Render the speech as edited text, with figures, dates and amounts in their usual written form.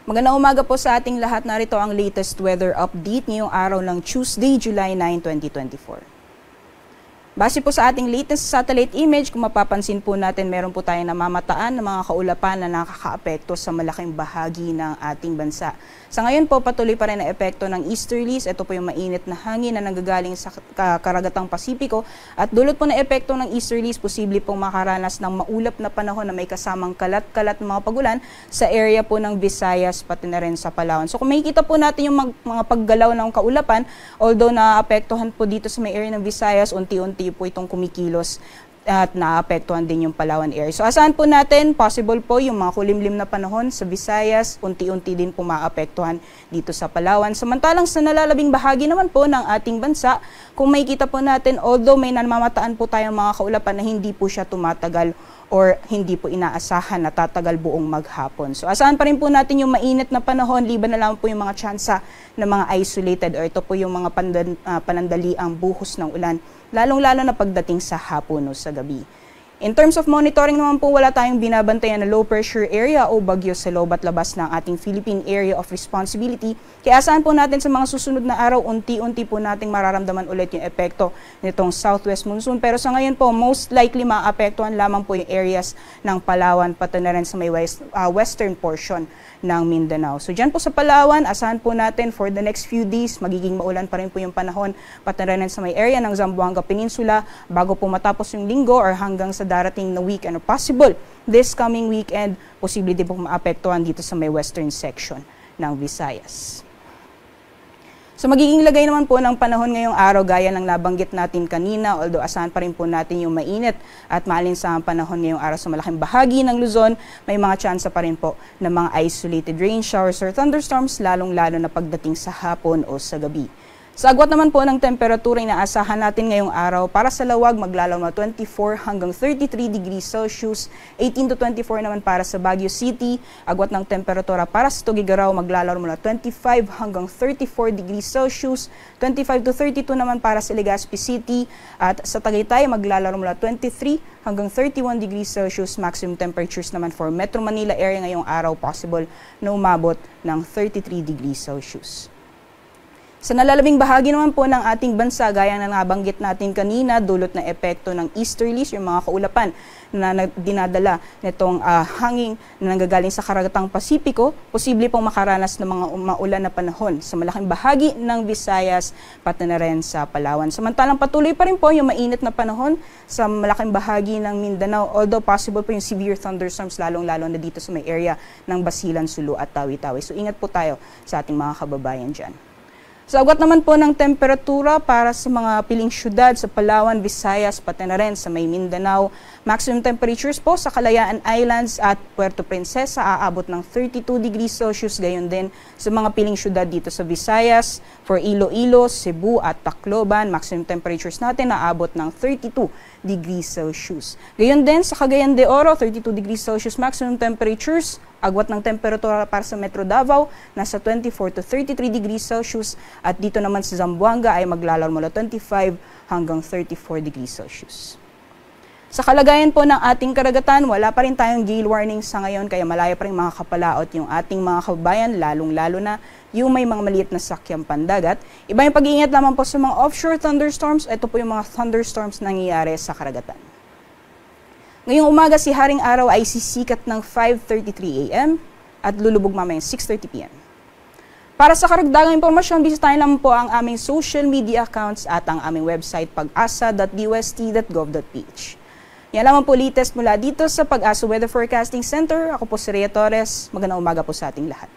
Magandang umaga po sa ating lahat. Narito ang latest weather update ngayong araw ng Tuesday, July 9, 2024. Base po sa ating latest satellite image, kung mapapansin po natin, meron po tayong namamataan ng mga kaulapan na nakakaapekto sa malaking bahagi ng ating bansa. Sa ngayon po, patuloy pa rin ang epekto ng easterlies. Ito po yung mainit na hangin na nanggagaling sa karagatang Pasipiko. At dulot po na epekto ng easterlies, posible pong makaranas ng maulap na panahon na may kasamang kalat-kalat mga pagulan sa area po ng Visayas pati na rin sa Palawan. So kung makikita po natin yung mga paggalaw ng kaulapan, although naapektuhan po dito sa may area ng Visayas, unti-unti po itong kumikilos at naapektuhan din yung Palawan area. So asahan po natin, possible po yung mga kulimlim na panahon sa Visayas, unti-unti din po maapektuhan dito sa Palawan. Samantalang sa nalalabing bahagi naman po ng ating bansa, kung makikita po natin, although may namamataan po tayong mga kaulapan na hindi po siya tumatagal or hindi po inaasahan na tatagal buong maghapon. So asahan pa rin po natin yung mainit na panahon, liban na lang po yung mga tsansa na mga isolated or ito po yung mga panandaliang buhos ng ulan, lalong-lalo na pagdating sa hapon o sa gabi. In terms of monitoring naman po, wala tayong binabantayan na low pressure area o bagyo sa loob at labas ng ating Philippine Area of Responsibility. Kaya asahan po natin sa mga susunod na araw, unti-unti po nating mararamdaman ulit yung epekto nitong southwest monsoon. Pero sa ngayon po, most likely maapektuhan lamang po yung areas ng Palawan pati na rin sa may western portion ng Mindanao. So dyan po sa Palawan, asahan po natin for the next few days, magiging maulan pa rin po yung panahon pati na rin sa may area ng Zamboanga Peninsula bago po matapos yung linggo or hanggang sa darating na weekend or possible this coming weekend, posible din po maapektuhan dito sa may western section ng Visayas. So magiging lagay naman po ng panahon ngayong araw gaya ng nabanggit natin kanina, although asahan pa rin po natin yung mainit at maalinsahang panahon ngayong araw sa malaking bahagi ng Luzon, may mga tsansa pa rin po ng mga isolated rain showers or thunderstorms, lalong-lalo na pagdating sa hapon o sa gabi. Sa agwat naman po ng temperatura, inaasahan natin ngayong araw para sa Lawag maglalaw na 24 hanggang 33 degrees Celsius, 18 to 24 naman para sa Baguio City. Agwat ng temperatura para sa Tugigaraw maglalaw mula 25 hanggang 34 degrees Celsius, 25 to 32 naman para sa Legazpi City. At sa Tagaytay maglalaw mula 23 hanggang 31 degrees Celsius. Maximum temperatures naman for Metro Manila area ngayong araw, possible na umabot ng 33 degrees Celsius. Sa nalalabing bahagi naman po ng ating bansa, gaya na nabanggit natin kanina, dulot na epekto ng easterlies, yung mga kaulapan na dinadala nitong hangin na nanggagaling sa karagatang Pasipiko, posible pong makaranas ng mga maulan na panahon sa malaking bahagi ng Visayas pati na rin sa Palawan. Samantalang patuloy pa rin po yung mainit na panahon sa malaking bahagi ng Mindanao, although possible po yung severe thunderstorms lalong-lalo na dito sa may area ng Basilan, Sulu at Tawi-Tawi. So ingat po tayo sa ating mga kababayan dyan. Sa agwat naman po ng temperatura para sa mga piling syudad sa Palawan, Visayas, pati na rin sa may Mindanao, maximum temperatures po sa Kalayaan Islands at Puerto Princesa aabot ng 32 degrees Celsius, gayon din sa mga piling syudad dito sa Visayas. For Iloilo, Cebu at Tacloban, maximum temperatures natin aabot ng 32 degrees Celsius. Gayon din sa Cagayan de Oro, 32 degrees Celsius maximum temperatures. Agwat ng temperatura para sa Metro Davao, nasa 24 to 33 degrees Celsius. At dito naman sa Zamboanga ay maglalaro mula 25 hanggang 34 degrees Celsius. Sa kalagayan po ng ating karagatan, wala pa rin tayong gale warning sa ngayon, kaya malaya pa rin makakapalaot yung ating mga kababayan, lalong-lalo na yung may mga maliit na sakyang pandagat. Iba yung pag-iingat naman po sa mga offshore thunderstorms. Ito po yung mga thunderstorms na nangyayari sa karagatan. Ngayong umaga, si Haring Araw ay sisikat ng 5:33 a.m. at lulubog mamayang 6:30 p.m. Para sa karagdagang impormasyon, bisitahin naman po ang aming social media accounts at ang aming website pag-asa.dust.gov.ph. Yan lamang po latest mula dito sa Pag-asa Weather Forecasting Center. Ako po si Rhea Torres. Magandang umaga po sa ating lahat.